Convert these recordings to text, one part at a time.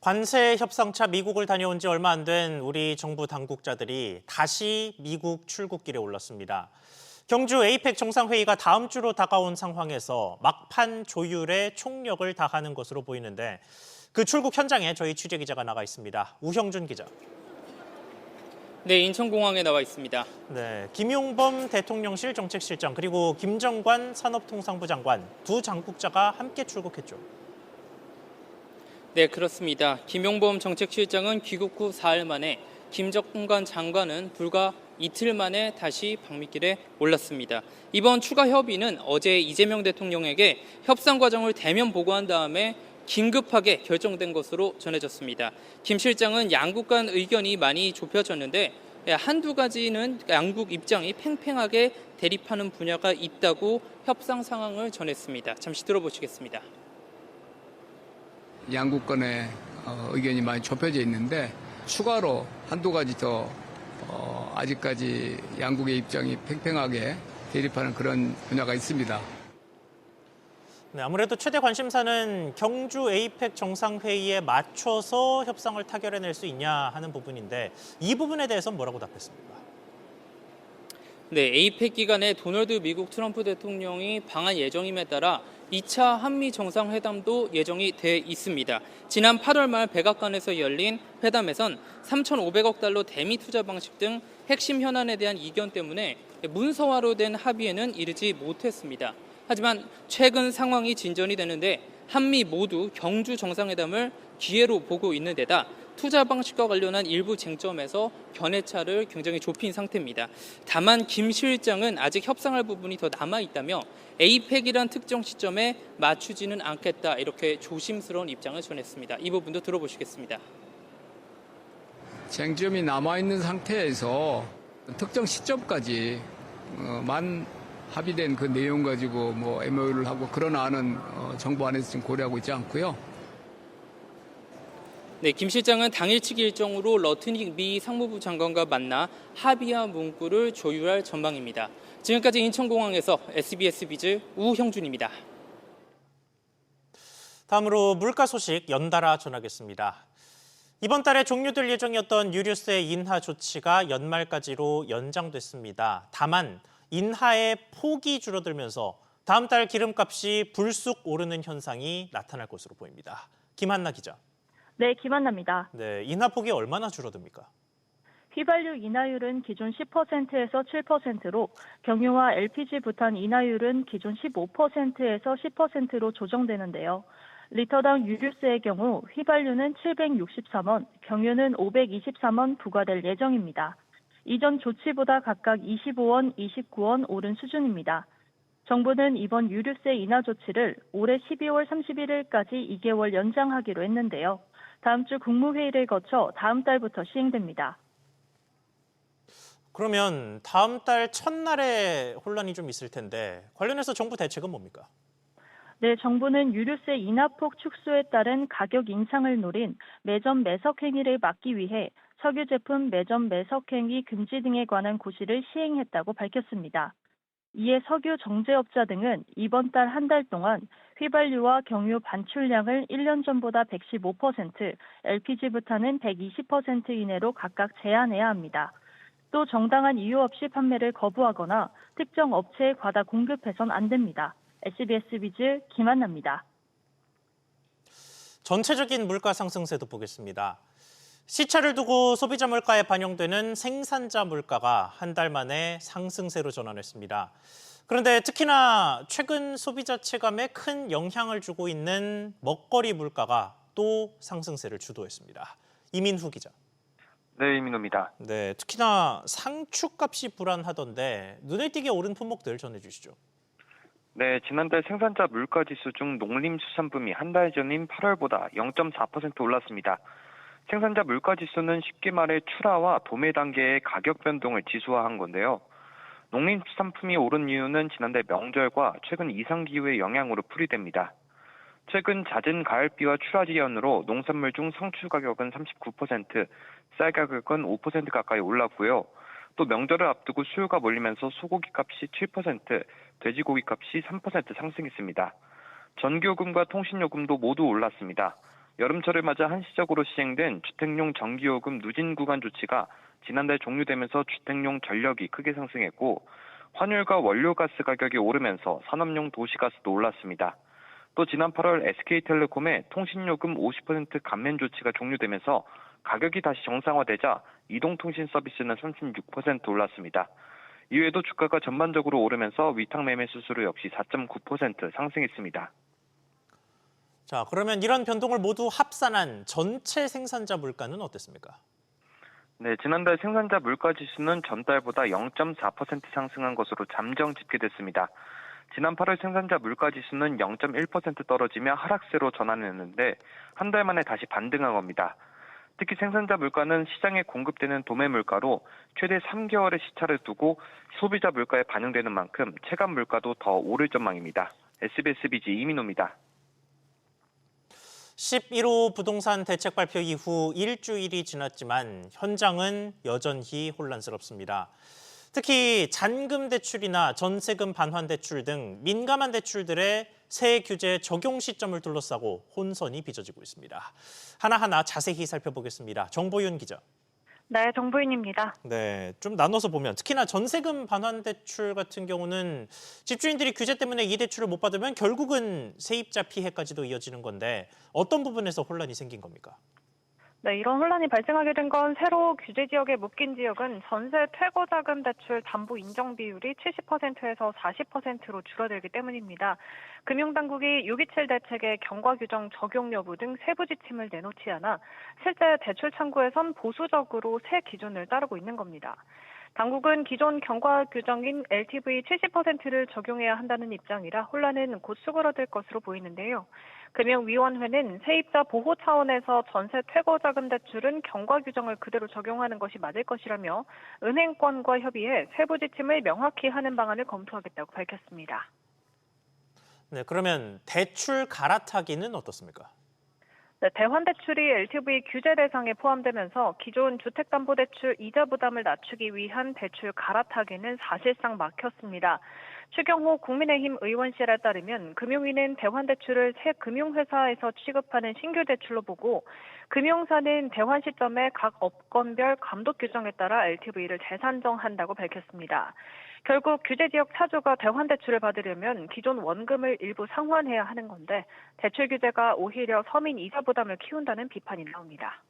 관세 협상차 미국을 다녀온 지 얼마 안 된 우리 정부 당국자들이 다시 미국 출국길에 올랐습니다. 경주 에이펙 정상회의가 다음 주로 다가온 상황에서 막판 조율에 총력을 다하는 것으로 보이는데 그 출국 현장에 저희 취재기자가 나가 있습니다. 우형준 기자. 네, 인천공항에 나와 있습니다. 네, 김용범 대통령실 정책실장 그리고 김정관 산업통상부 장관 두 당국자가 함께 출국했죠. 네, 그렇습니다. 김용범 정책실장은 귀국 후 4일 만에, 김정관 장관은 불과 이틀 만에 다시 방미길에 올랐습니다. 이번 추가 협의는 어제 이재명 대통령에게 협상 과정을 대면 보고한 다음에 긴급하게 결정된 것으로 전해졌습니다. 김 실장은 양국 간 의견이 많이 좁혀졌는데 한두 가지는 양국 입장이 팽팽하게 대립하는 분야가 있다고 협상 상황을 전했습니다. 잠시 들어보시겠습니다. 양국 간의 의견이 많이 좁혀져 있는데 추가로 한두 가지 더 아직까지 양국의 입장이 팽팽하게 대립하는 그런 분야가 있습니다. 네, 아무래도 최대 관심사는 경주 에이펙 정상회의에 맞춰서 협상을 타결해낼 수 있냐 하는 부분인데 이 부분에 대해서는 뭐라고 답했습니까? 네, 에이펙 기간에 도널드 미국 트럼프 대통령이 방한 예정임에 따라 2차 한미 정상회담도 예정이 돼 있습니다. 지난 8월 말 백악관에서 열린 회담에선 3,500억 달러 대미 투자 방식 등 핵심 현안에 대한 이견 때문에 문서화로 된 합의에는 이르지 못했습니다. 하지만 최근 상황이 진전이 되는데 한미 모두 경주 정상회담을 기회로 보고 있는 데다 투자 방식과 관련한 일부 쟁점에서 견해차를 굉장히 좁힌 상태입니다. 다만 김 실장은 아직 협상할 부분이 더 남아있다며 에이펙이란 특정 시점에 맞추지는 않겠다 이렇게 조심스러운 입장을 전했습니다. 이 부분도 들어보시겠습니다. 쟁점이 남아있는 상태에서 특정 시점까지만 합의된 그 내용 가지고 MOU를 하고 그런 안은 정부 안에서 지금 고려하고 있지 않고요. 네, 김 실장은 당일치기 일정으로 러트닉 미 상무부 장관과 만나 합의한 문구를 조율할 전망입니다. 지금까지 인천공항에서 SBS 비즈 우형준입니다. 다음으로 물가 소식 연달아 전하겠습니다. 이번 달에 종료될 예정이었던 유류세 인하 조치가 연말까지로 연장됐습니다. 다만 인하의 폭이 줄어들면서 다음 달 기름값이 불쑥 오르는 현상이 나타날 것으로 보입니다. 김한나 기자. 네, 김한나입니다. 네, 인하 폭이 얼마나 줄어듭니까? 휘발유 인하율은 기존 10%에서 7%로 경유와 LPG 부탄 인하율은 기존 15%에서 10%로 조정되는데요. 리터당 유류세의 경우 휘발유는 763원, 경유는 523원 부과될 예정입니다. 이전 조치보다 각각 25원, 29원 오른 수준입니다. 정부는 이번 유류세 인하 조치를 올해 12월 31일까지 2개월 연장하기로 했는데요. 다음 주 국무회의를 거쳐 다음 달부터 시행됩니다. 그러면 다음 달 첫날에 혼란이 좀 있을 텐데 관련해서 정부 대책은 뭡니까? 네, 정부는 유류세 인하폭 축소에 따른 가격 인상을 노린 매점 매석 행위를 막기 위해 석유 제품 매점 매석 행위 금지 등에 관한 고시를 시행했다고 밝혔습니다. 이에 석유 정제업자 등은 이번 달 한 달 동안 휘발유와 경유 반출량을 1년 전보다 115%, LPG 부탄은 120% 이내로 각각 제한해야 합니다. 또 정당한 이유 없이 판매를 거부하거나 특정 업체에 과다 공급해선 안 됩니다. SBS 비즈 김한나입니다. 전체적인 물가 상승세도 보겠습니다. 시차를 두고 소비자 물가에 반영되는 생산자 물가가 한 달 만에 상승세로 전환했습니다. 그런데 특히나 최근 소비자 체감에 큰 영향을 주고 있는 먹거리 물가가 또 상승세를 주도했습니다. 이민후 기자. 네, 이민호입니다. 네, 특히나 상추값이 불안하던데 눈에 띄게 오른 품목들 전해주시죠. 네, 지난달 생산자 물가지수 중 농림수산품이 한 달 전인 8월보다 0.4% 올랐습니다. 생산자 물가지수는 쉽게 말해 출하와 도매 단계의 가격 변동을 지수화한 건데요. 농림수산품이 오른 이유는 지난달 명절과 최근 이상기후의 영향으로 풀이됩니다. 최근 잦은 가을비와 출하 지연으로 농산물 중 상추 가격은 39%, 쌀 가격은 5% 가까이 올랐고요. 또 명절을 앞두고 수요가 몰리면서 소고기 값이 7%, 돼지고기 값이 3% 상승했습니다. 전기요금과 통신요금도 모두 올랐습니다. 여름철을 맞아 한시적으로 시행된 주택용 전기요금 누진 구간 조치가 지난달 종료되면서 주택용 전력이 크게 상승했고 환율과 원료가스 가격이 오르면서 산업용 도시가스도 올랐습니다. 또 지난 8월 SK텔레콤의 통신요금 50% 감면 조치가 종료되면서 가격이 다시 정상화되자 이동통신 서비스는 36% 올랐습니다. 이외에도 주가가 전반적으로 오르면서 위탁 매매 수수료 역시 4.9% 상승했습니다. 자, 그러면 이런 변동을 모두 합산한 전체 생산자 물가는 어땠습니까? 네, 지난달 생산자 물가지수는 전달보다 0.4% 상승한 것으로 잠정 집계됐습니다. 지난 8월 생산자 물가지수는 0.1% 떨어지며 하락세로 전환했는데 한 달 만에 다시 반등한 겁니다. 특히 생산자 물가는 시장에 공급되는 도매 물가로 최대 3개월의 시차를 두고 소비자 물가에 반영되는 만큼 체감 물가도 더 오를 전망입니다. SBS BG 이민호입니다. 11호 부동산 대책 발표 이후 일주일이 지났지만 현장은 여전히 혼란스럽습니다. 특히 잔금 대출이나 전세금 반환 대출 등 민감한 대출들의 새 규제 적용 시점을 둘러싸고 혼선이 빚어지고 있습니다. 하나하나 자세히 살펴보겠습니다. 정보윤 기자. 네, 정보윤입니다. 네, 좀 나눠서 보면 특히나 전세금 반환 대출 같은 경우는 집주인들이 규제 때문에 이 대출을 못 받으면 결국은 세입자 피해까지도 이어지는 건데 어떤 부분에서 혼란이 생긴 겁니까? 네, 이런 혼란이 발생하게 된 건 새로 규제 지역에 묶인 지역은 전세 퇴거자금 대출 담보 인정 비율이 70%에서 40%로 줄어들기 때문입니다. 금융당국이 627 대책의 경과 규정 적용 여부 등 세부 지침을 내놓지 않아 실제 대출 창구에선 보수적으로 새 기준을 따르고 있는 겁니다. 당국은 기존 경과 규정인 LTV 70%를 적용해야 한다는 입장이라 혼란은 곧 수그러들 것으로 보이는데요. 금융위원회는 세입자 보호 차원에서 전세 퇴거자금 대출은 경과 규정을 그대로 적용하는 것이 맞을 것이라며 은행권과 협의해 세부 지침을 명확히 하는 방안을 검토하겠다고 밝혔습니다. 네, 그러면 대출 갈아타기는 어떻습니까? 네, 대환대출이 LTV 규제 대상에 포함되면서 기존 주택담보대출 이자 부담을 낮추기 위한 대출 갈아타기는 사실상 막혔습니다. 추경호 국민의힘 의원실에 따르면 금융위는 대환대출을 새 금융회사에서 취급하는 신규 대출로 보고 금융사는 대환 시점에 각 업건별 감독 규정에 따라 LTV를 재산정한다고 밝혔습니다. 결국 규제 지역 차주가 대환 대출을 받으려면 기존 원금을 일부 상환해야 하는 건데 대출 규제가 오히려 서민 이자 부담을 키운다는 비판이 나옵니다.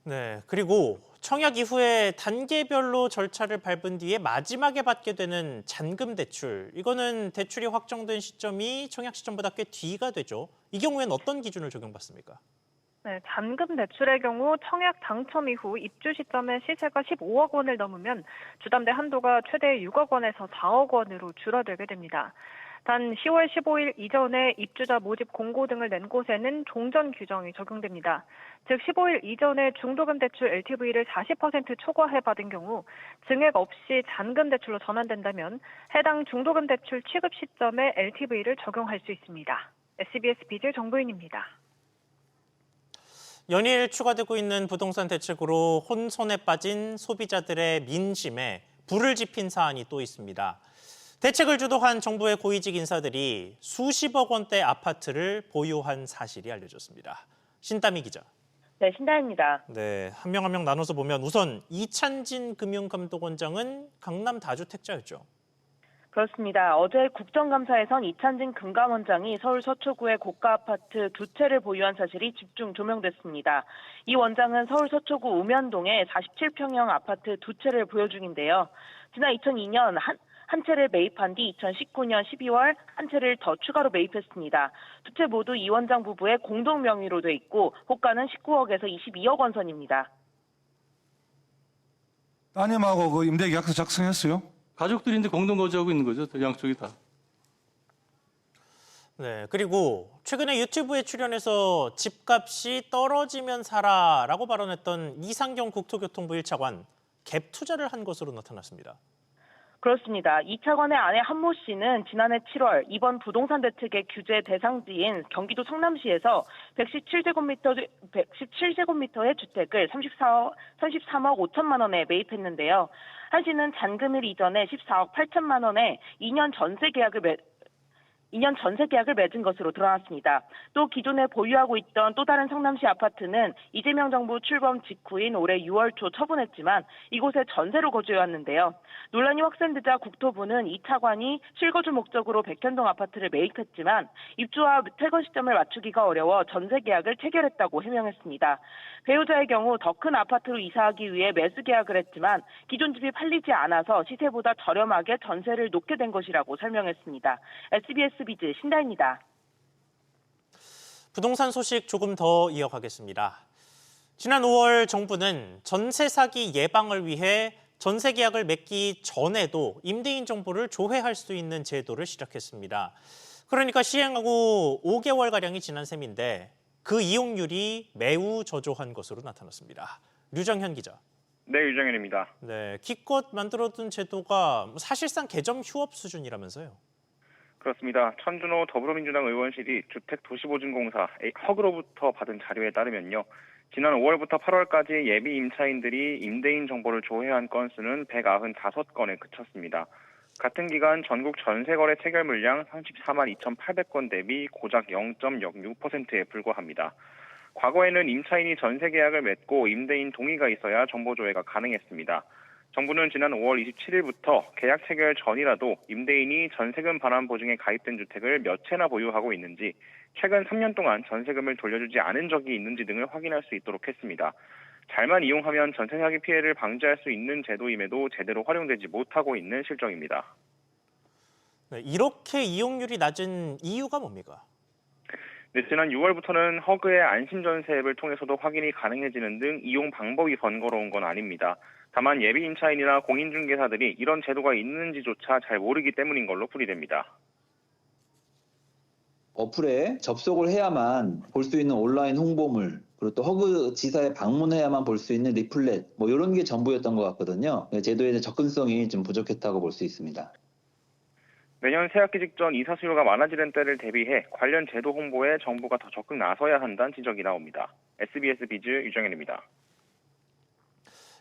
네, 그리고 청약 이후에 단계별로 절차를 밟은 뒤에 마지막에 받게 되는 잔금 대출. 이거는 대출이 확정된 시점이 청약 시점보다 꽤 뒤가 되죠. 이 경우에는 어떤 기준을 적용받습니까? 네, 잔금 대출의 경우 청약 당첨 이후 입주 시점에 시세가 15억 원을 넘으면 주담대 한도가 최대 6억 원에서 4억 원으로 줄어들게 됩니다. 단 10월 15일 이전에 입주자 모집 공고 등을 낸 곳에는 종전 규정이 적용됩니다. 즉 15일 이전에 중도금 대출 LTV를 40% 초과해 받은 경우 증액 없이 잔금 대출로 전환된다면 해당 중도금 대출 취급 시점에 LTV를 적용할 수 있습니다. SBS BJ 정보윤입니다. 연일 추가되고 있는 부동산 대책으로 혼선에 빠진 소비자들의 민심에 불을 지핀 사안이 또 있습니다. 대책을 주도한 정부의 고위직 인사들이 수십억 원대 아파트를 보유한 사실이 알려졌습니다. 신다미 기자. 네, 신다입니다. 네, 한 명 한 명 나눠서 보면 우선 이찬진 금융감독원장은 강남 다주택자였죠. 그렇습니다. 어제 국정감사에선 이찬진 금감원장이 서울 서초구의 고가 아파트 2채를 보유한 사실이 집중 조명됐습니다. 이 원장은 서울 서초구 우면동에 47평형 아파트 2채를 보유 중인데요. 지난 2002년 한 채를 매입한 뒤 2019년 12월 한 채를 더 추가로 매입했습니다. 2채 모두 이 원장 부부의 공동 명의로 돼 있고 호가는 19억에서 22억 원 선입니다. 따님하고 그 임대 계약서 작성했어요? 가족들인데 공동 거주하고 있는 거죠. 양쪽이 다. 네, 그리고 최근에 유튜브에 출연해서 집값이 떨어지면 사라라고 발언했던 이상경 국토교통부 1차관 갭 투자를 한 것으로 나타났습니다. 그렇습니다. 이 차관의 아내 한모 씨는 지난해 7월 이번 부동산 대책의 규제 대상지인 경기도 성남시에서 117제곱미터의 주택을 33억 5천만 원에 매입했는데요. 한 씨는 잔금일 이전에 14억 8천만 원에 2년 전세 계약을 2년 전세 계약을 맺은 것으로 드러났습니다. 또 기존에 보유하고 있던 또 다른 성남시 아파트는 이재명 정부 출범 직후인 올해 6월 초 처분했지만 이곳에 전세로 거주해왔는데요. 논란이 확산되자 국토부는 이 차관이 실거주 목적으로 백현동 아파트를 매입했지만 입주와 퇴거 시점을 맞추기가 어려워 전세 계약을 체결했다고 해명했습니다. 배우자의 경우 더 큰 아파트로 이사하기 위해 매수 계약을 했지만 기존 집이 팔리지 않아서 시세보다 저렴하게 전세를 놓게 된 것이라고 설명했습니다. SBS 비즈 신다입니다. 부동산 소식 조금 더 이어가겠습니다. 지난 5월 정부는 전세 사기 예방을 위해 전세 계약을 맺기 전에도 임대인 정보를 조회할 수 있는 제도를 시작했습니다. 그러니까 시행하고 5개월가량이 지난 셈인데 그 이용률이 매우 저조한 것으로 나타났습니다. 류정현 기자. 네, 유정현입니다. 네, 기껏 만들어둔 제도가 사실상 개점 휴업 수준이라면서요. 그렇습니다. 천준호 더불어민주당 의원실이 주택도시보증공사 허그로부터 받은 자료에 따르면요. 지난 5월부터 8월까지 예비 임차인들이 임대인 정보를 조회한 건수는 195건에 그쳤습니다. 같은 기간 전국 전세거래 체결 물량 34만 2,800건 대비 고작 0.06%에 불과합니다. 과거에는 임차인이 전세 계약을 맺고 임대인 동의가 있어야 정보 조회가 가능했습니다. 정부는 지난 5월 27일부터 계약 체결 전이라도 임대인이 전세금 반환 보증에 가입된 주택을 몇 채나 보유하고 있는지, 최근 3년 동안 전세금을 돌려주지 않은 적이 있는지 등을 확인할 수 있도록 했습니다. 잘만 이용하면 전세 사기 피해를 방지할 수 있는 제도임에도 제대로 활용되지 못하고 있는 실정입니다. 네, 이렇게 이용률이 낮은 이유가 뭡니까? 네, 지난 6월부터는 허그의 안심전세 앱을 통해서도 확인이 가능해지는 등 이용 방법이 번거로운 건 아닙니다. 다만 예비 임차인이나 공인중개사들이 이런 제도가 있는지조차 잘 모르기 때문인 걸로 풀이됩니다. 어플에 접속을 해야만 볼 수 있는 온라인 홍보물, 그리고 또 허그 지사에 방문해야만 볼 수 있는 리플렛, 이런 게 전부였던 것 같거든요. 제도에 대한 접근성이 좀 부족했다고 볼 수 있습니다. 내년 새학기 직전 이사 수요가 많아지는 때를 대비해 관련 제도 홍보에 정부가 더 적극 나서야 한다는 지적이 나옵니다. SBS 비즈 유정현입니다.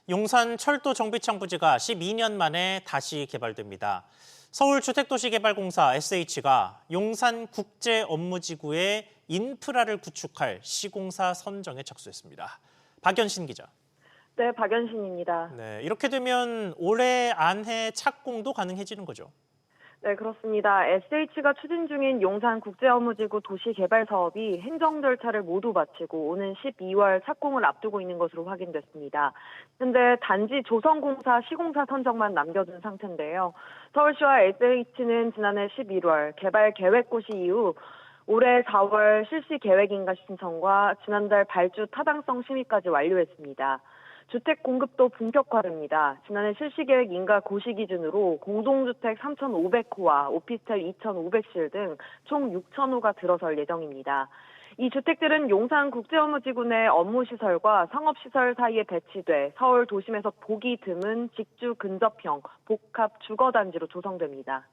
용산 철도정비청 부지가 12년 만에 다시 개발됩니다. 서울주택도시개발공사 SH가 용산국제업무지구에 인프라를 구축할 시공사 선정에 착수했습니다. 박연신 기자. 네, 박연신입니다. 네, 이렇게 되면 올해 안에 착공도 가능해지는 거죠? 네, 그렇습니다. SH가 추진 중인 용산국제업무지구 도시개발 사업이 행정 절차를 모두 마치고 오는 12월 착공을 앞두고 있는 것으로 확인됐습니다. 현재 단지 조성공사 시공사 선정만 남겨둔 상태인데요. 서울시와 SH는 지난해 11월 개발 계획 고시 이후 올해 4월 실시 계획 인가 신청과 지난달 발주 타당성 심의까지 완료했습니다. 주택 공급도 본격화됩니다. 지난해 실시계획 인가 고시 기준으로 공동주택 3,500호와 오피스텔 2,500실 등 총 6,000호가 들어설 예정입니다. 이 주택들은 용산국제업무지구 내 업무시설과 상업시설 사이에 배치돼 서울 도심에서 보기 드문 직주 근접형 복합 주거단지로 조성됩니다.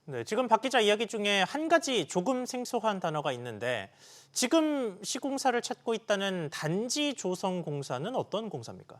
네, 지금 박 기자 이야기 중에 한 가지 조금 생소한 단어가 있는데 지금 시공사를 찾고 있다는 단지조성공사는 어떤 공사입니까?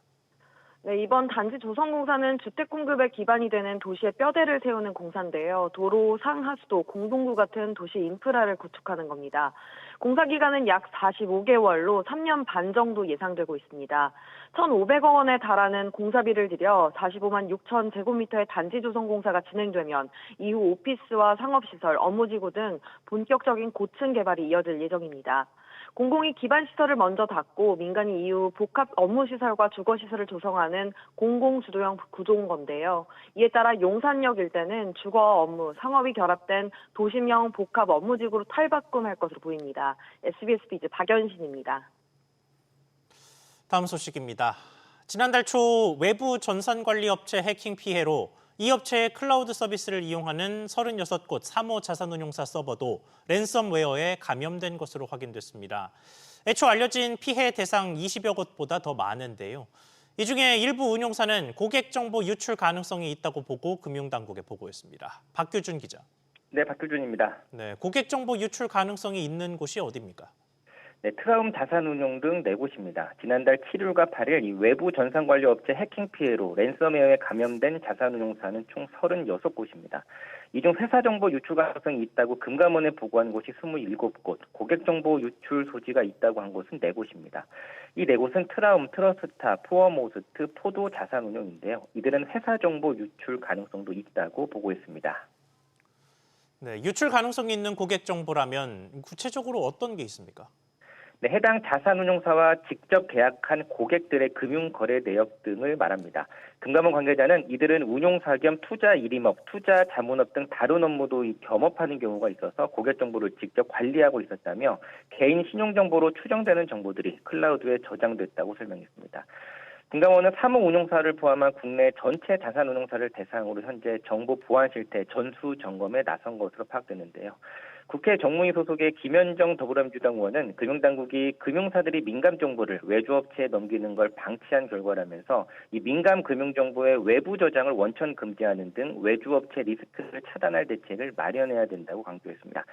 네, 이번 단지 조성공사는 주택 공급에 기반이 되는 도시의 뼈대를 세우는 공사인데요. 도로, 상하수도, 공동구 같은 도시 인프라를 구축하는 겁니다. 공사 기간은 약 45개월로 3년 반 정도 예상되고 있습니다. 1,500억 원에 달하는 공사비를 들여 45만 6천 제곱미터의 단지 조성 공사가 진행되면 이후 오피스와 상업시설, 업무지구 등 본격적인 고층 개발이 이어질 예정입니다. 공공이 기반 시설을 먼저 닫고 민간이 이후 복합 업무시설과 주거시설을 조성하는 공공주도형 구조인 건데요. 이에 따라 용산역 일대는 주거 업무, 상업이 결합된 도심형 복합 업무지구로 탈바꿈할 것으로 보입니다. SBS 비즈 박연신입니다. 다음 소식입니다. 지난달 초 외부 전산관리업체 해킹 피해로 이 업체의 클라우드 서비스를 이용하는 36곳 3호 자산운용사 서버도 랜섬웨어에 감염된 것으로 확인됐습니다. 애초 알려진 피해 대상 20여 곳보다 더 많은데요. 이 중에 일부 운용사는 고객 정보 유출 가능성이 있다고 보고 금융당국에 보고했습니다. 박규준 기자. 네, 박규준입니다. 네, 고객 정보 유출 가능성이 있는 곳이 어디입니까? 네, 트라움 자산운용 등 4곳입니다. 지난달 7일과 8일 이 외부 전산관리업체 해킹 피해로 랜섬웨어에 감염된 자산운용사는 총 36곳입니다. 이 중 회사정보 유출 가능성이 있다고 금감원에 보고한 곳이 27곳, 고객정보 유출 소지가 있다고 한 곳은 4곳입니다. 이 4곳은 트라움, 트러스타, 포어모스트, 포도 자산운용인데요. 이들은 회사정보 유출 가능성도 있다고 보고했습니다. 네, 유출 가능성이 있는 고객 정보라면 구체적으로 어떤 게 있습니까? 네, 해당 자산운용사와 직접 계약한 고객들의 금융거래 내역 등을 말합니다. 금감원 관계자는 이들은 운용사 겸 투자 일임업, 투자 자문업 등 다른 업무도 겸업하는 경우가 있어서 고객 정보를 직접 관리하고 있었다며 개인 신용정보로 추정되는 정보들이 클라우드에 저장됐다고 설명했습니다. 금감원은 사무운용사를 포함한 국내 전체 자산운용사를 대상으로 현재 정보 보안 실태 전수 점검에 나선 것으로 파악되는데요. 국회 정무위 소속의 김현정 더불어민주당 의원은 금융당국이 금융사들이 민감 정보를 외주업체에 넘기는 걸 방치한 결과라면서 이 민감 금융정보의 외부 저장을 원천 금지하는 등 외주업체 리스크를 차단할 대책을 마련해야 된다고 강조했습니다.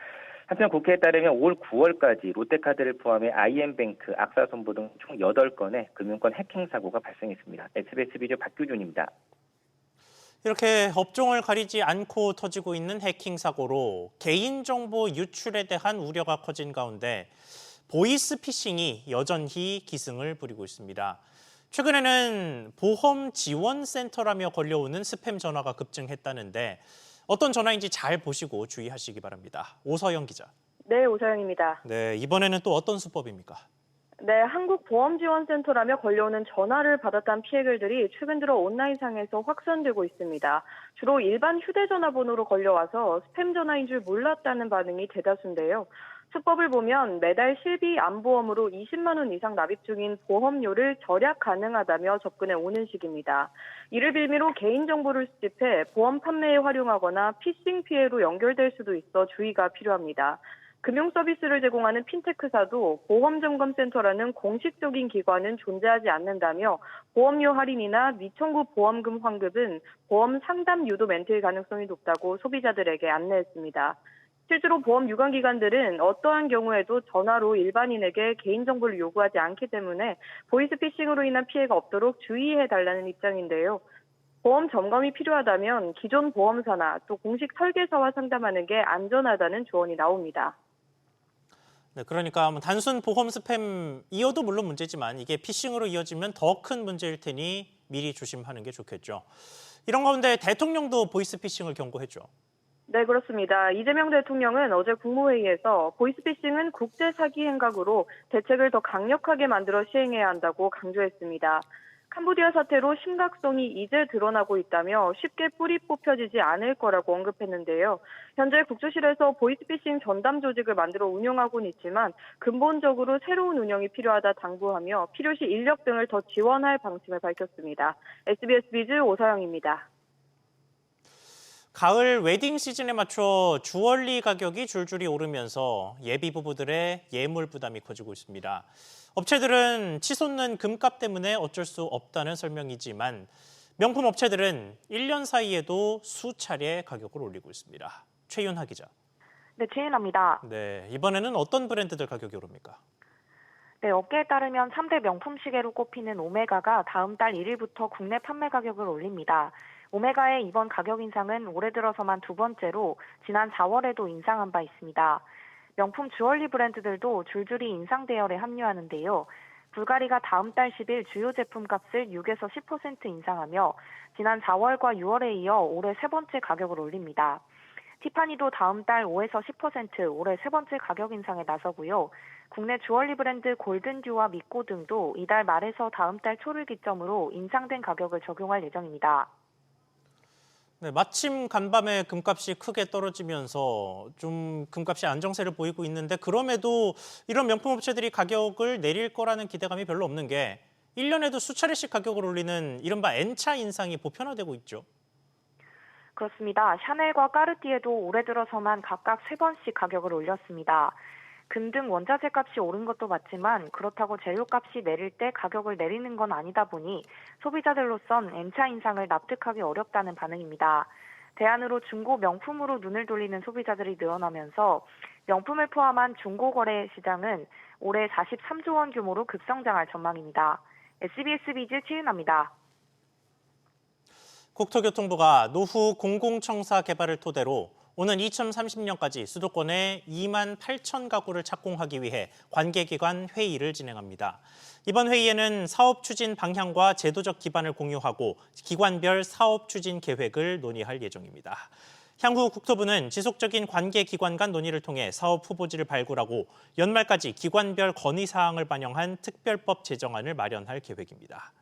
한편 국회에 따르면 올 9월까지 롯데카드를 포함해 IM뱅크, 악사손보 등 총 8건의 금융권 해킹 사고가 발생했습니다. SBS 비디오 박규준입니다. 이렇게 업종을 가리지 않고 터지고 있는 해킹 사고로 개인정보 유출에 대한 우려가 커진 가운데 보이스피싱이 여전히 기승을 부리고 있습니다. 최근에는 보험지원센터라며 걸려오는 스팸 전화가 급증했다는데 어떤 전화인지 잘 보시고 주의하시기 바랍니다. 오서영 기자. 네, 오서영입니다. 네, 이번에는 또 어떤 수법입니까? 네, 한국보험지원센터라며 걸려오는 전화를 받았다는 피해글들이 최근 들어 온라인상에서 확산되고 있습니다. 주로 일반 휴대전화 번호로 걸려와서 스팸 전화인 줄 몰랐다는 반응이 대다수인데요. 수법을 보면 매달 실비 안보험으로 20만 원 이상 납입 중인 보험료를 절약 가능하다며 접근해 오는 식입니다. 이를 빌미로 개인정보를 수집해 보험 판매에 활용하거나 피싱 피해로 연결될 수도 있어 주의가 필요합니다. 금융 서비스를 제공하는 핀테크사도 보험점검센터라는 공식적인 기관은 존재하지 않는다며 보험료 할인이나 미청구 보험금 환급은 보험 상담 유도 멘트일 가능성이 높다고 소비자들에게 안내했습니다. 실제로 보험 유관기관들은 어떠한 경우에도 전화로 일반인에게 개인정보를 요구하지 않기 때문에 보이스피싱으로 인한 피해가 없도록 주의해달라는 입장인데요. 보험 점검이 필요하다면 기존 보험사나 또 공식 설계사와 상담하는 게 안전하다는 조언이 나옵니다. 네, 그러니까 단순 보험 스팸이어도 물론 문제지만 이게 피싱으로 이어지면 더 큰 문제일 테니 미리 조심하는 게 좋겠죠. 이런 가운데 대통령도 보이스피싱을 경고했죠. 네, 그렇습니다. 이재명 대통령은 어제 국무회의에서 보이스피싱은 국제사기 행각으로 대책을 더 강력하게 만들어 시행해야 한다고 강조했습니다. 캄보디아 사태로 심각성이 이제 드러나고 있다며 쉽게 뿌리 뽑혀지지 않을 거라고 언급했는데요. 현재 국조실에서 보이스피싱 전담 조직을 만들어 운영하고는 있지만 근본적으로 새로운 운영이 필요하다 당부하며 필요시 인력 등을 더 지원할 방침을 밝혔습니다. SBS 비즈 오서영입니다. 가을 웨딩 시즌에 맞춰 주얼리 가격이 줄줄이 오르면서 예비 부부들의 예물 부담이 커지고 있습니다. 업체들은 치솟는 금값 때문에 어쩔 수 없다는 설명이지만 명품 업체들은 1년 사이에도 수차례 가격을 올리고 있습니다. 최윤하 기자. 네, 최윤하입니다. 네, 이번에는 어떤 브랜드들 가격이 오릅니까? 네, 업계에 따르면 3대 명품 시계로 꼽히는 오메가가 다음 달 1일부터 국내 판매 가격을 올립니다. 오메가의 이번 가격 인상은 올해 들어서만 두 번째로 지난 4월에도 인상한 바 있습니다. 명품 주얼리 브랜드들도 줄줄이 인상 대열에 합류하는데요. 불가리가 다음 달 10일 주요 제품 값을 6에서 10% 인상하며 지난 4월과 6월에 이어 올해 세 번째 가격을 올립니다. 티파니도 다음 달 5에서 10% 올해 세 번째 가격 인상에 나서고요. 국내 주얼리 브랜드 골든듀와 미코 등도 이달 말에서 다음 달 초를 기점으로 인상된 가격을 적용할 예정입니다. 네, 마침 간밤에 금값이 크게 떨어지면서 좀 금값이 안정세를 보이고 있는데 그럼에도 이런 명품 업체들이 가격을 내릴 거라는 기대감이 별로 없는 게 1년에도 수차례씩 가격을 올리는 이른바 N차 인상이 보편화되고 있죠. 그렇습니다. 샤넬과 까르띠에도 올해 들어서만 각각 3번씩 가격을 올렸습니다. 금 등 원자재 값이 오른 것도 맞지만 그렇다고 재료값이 내릴 때 가격을 내리는 건 아니다 보니 소비자들로선 N차 인상을 납득하기 어렵다는 반응입니다. 대안으로 중고 명품으로 눈을 돌리는 소비자들이 늘어나면서 명품을 포함한 중고거래 시장은 올해 43조 원 규모로 급성장할 전망입니다. SBS 비즈 최윤아입니다. 국토교통부가 노후 공공청사 개발을 토대로 오는 2030년까지 수도권에 2만 8천 가구를 착공하기 위해 관계기관 회의를 진행합니다. 이번 회의에는 사업 추진 방향과 제도적 기반을 공유하고 기관별 사업 추진 계획을 논의할 예정입니다. 향후 국토부는 지속적인 관계기관 간 논의를 통해 사업 후보지를 발굴하고 연말까지 기관별 건의사항을 반영한 특별법 제정안을 마련할 계획입니다.